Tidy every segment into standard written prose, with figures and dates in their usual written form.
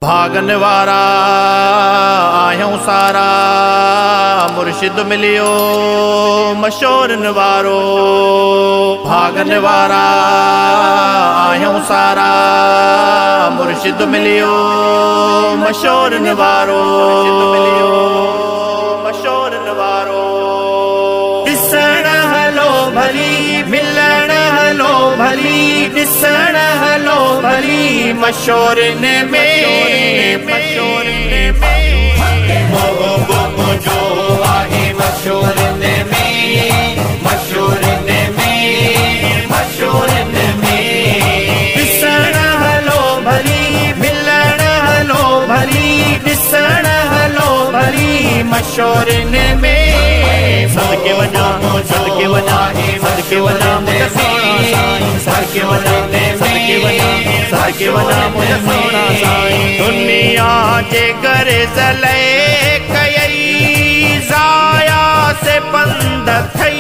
भागन वारा आयूं सारा मुर्शिद मिलियो मशोरन वारो। भागन वारा आयूं सारा मुर्शिद मिलियो मशोरन वारो। मशोरन वारो ॾिसण हलो भली मिलण हलो भली ॾिसण हलो भली मशोरन में मोहब्बत जो आहे मशोरन में मशोरन में ॾिसण हलो भली मिलण हलो भली ॾिसण हलो भली मशोरन में सदके वञा सदके वञा सदके वञा मुंहिंजा सोना साईं सदके वञा सदके वञा सदके वञा मुंहिंजा सोना साईं। दुनिया जे करे ज़ले कयई ज़ाया से पंध थई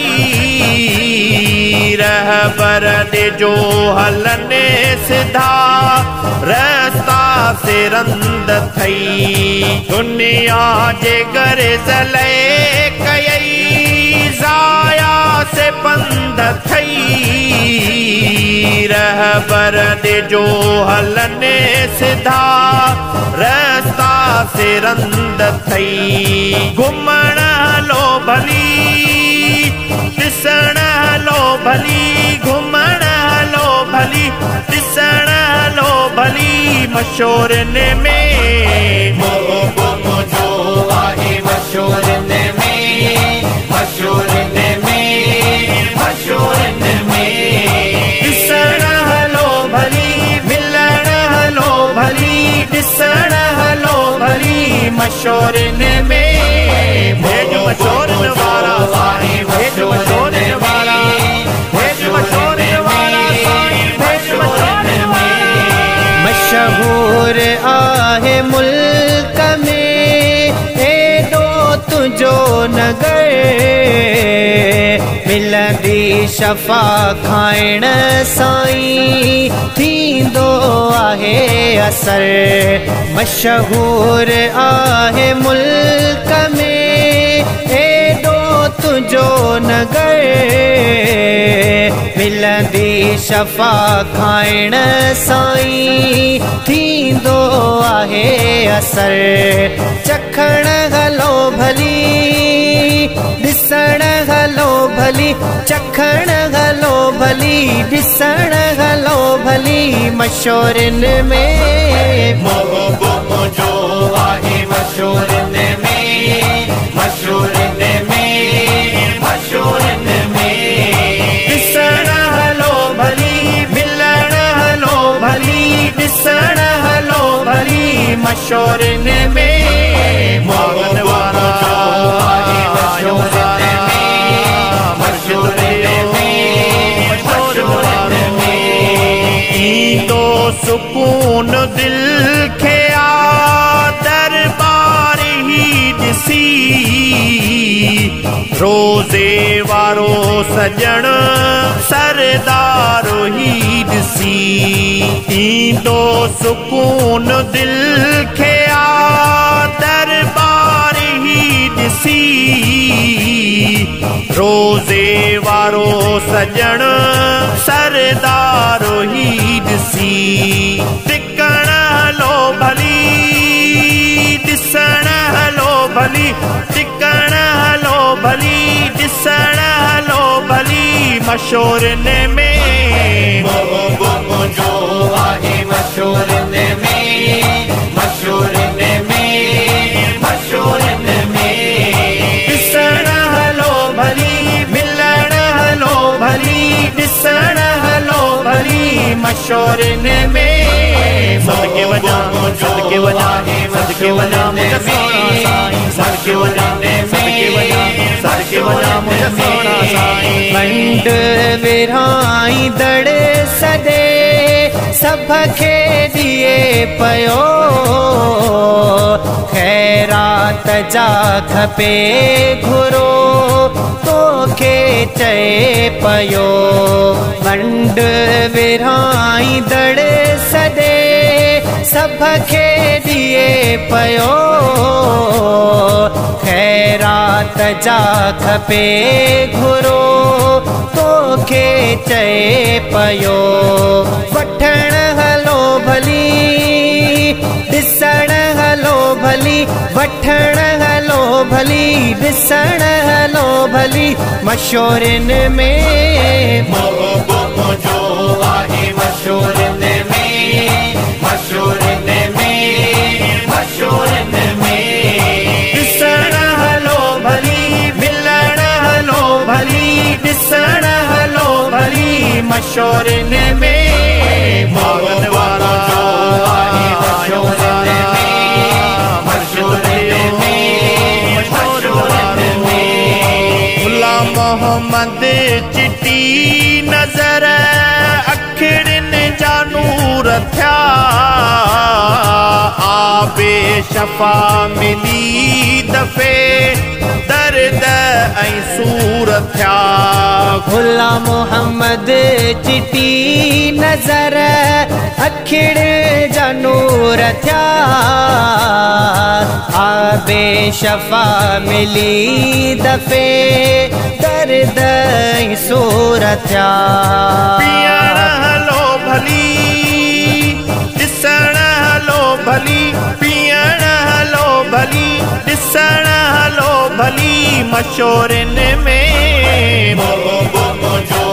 रहबर दे जो हलने सिधा रास्ता से रंद थई। दुनिया जे करे ज़ले कयई ज़ाया से पंध थई रहबर दे जो हलने सिधा रास्ता से रंद थई। घुमण हलो भली ॾिसण हलो भली घुमण हलो भली ॾिसण हलो भली मशोरन में मोहब्बत जो आहे मशोरन में मशोरन में मशोरन में ॾिसण हलो भली मिलण हलो भली ॾिसण हलो भली मशोरन में भेज मशोरन वारा साईं भेज मशोरन वारा भेज मशोरन वारा साईं भेज मशोरन में। मशहूर आहे मुल्क में एडो तुझो नगर मिलंदी शफ़ा खाइण साईं थींदो आहे असर। मशहूर आहे मुल्क में एडो तुझो नगर मिलंदी शफ़ा खाइण साईं थींदो आहे असर। चखण हलो भली ॾिसण हलो भली चखण हलो भली ॾिसण हलो भली मशोरन में मोहब्बत जो आहे मशोरन में मशोरन में मशोरन में ॾिसण हलो भली मिलण हलो भली ॾिसण हलो भली मशोरन में भागन वारा आहे मशोरन में मशोरन में ईंदो सुकून दिल खे आ दरबार ही ॾिसी रोज़े वारो सजण सरदार ही ॾिसी ईंदो सुकून दिल खे आ दरबार ही ॾिसी रोज़े वारो सजण सरदार ही ॾिसी टिकण हलो भली ॾिसण हलो भली टिकण हलो भली ॾिसण हलो भली मशोरन में मोहब्बत जो आहे मशोरन में मशोरन में मशोरन में ॾिसण हलो भली मिलण हलो भली ॾिसण हलो भली मशोरन में सदके वञा सदके वञा सदके वञा मुंहिंजा सोना साईं सदके वञा सदके वञा सदके वञा मुंहिंजा सोना साईं। पंड विरहाई दड़ सदे सभ खे ॾिए पियो ख़ैरात जा खपे घुरो तोखे चए पियो। पंड विरहाई दड़ सदे सब खे दिए पयो खैरात जा खपे घुरो तोखे चए पयो वठण हलो भली ॾिसण हलो भली वठण हलो भली ॾिसण हलो भली मशोरन में महबूब जो आहे मशोरन में मशोरन में मशोरन में ॾिसण हलो भली मिलण हलो भली ॾिसण हलो भली मशोरन में मोहन वारा जो आहे मशोरन में मशोरन में मशोरन में गुलाम मोहम्मद चिटी नजर अखिड़नि जा नूर थिया आबे शफा मिली दफ़े दर्द ऐं सूर थिया गुलाम मोहम्मद चिटी नजर अखिड़ जा नूर थिया आबे शफा मिली दफ़े दर्द ऐं सूर थिया पीअण हलो भली ॾिसण हलो भली पीअण हलो भली ॾिसण हलो भली मशोरन में महबूब जो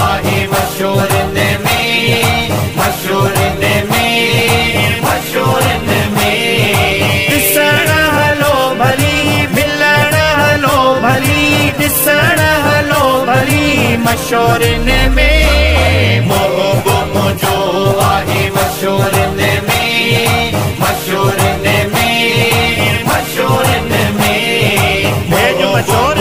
आहे मशोरन में मशोरन में मशोरन में ॾिसण हलो भली मिलण हलो भली ॾिसण हलो भली मशोरन में महबूब जो आहे मशोरन में मशोरन में मशोरन में भेज मशोर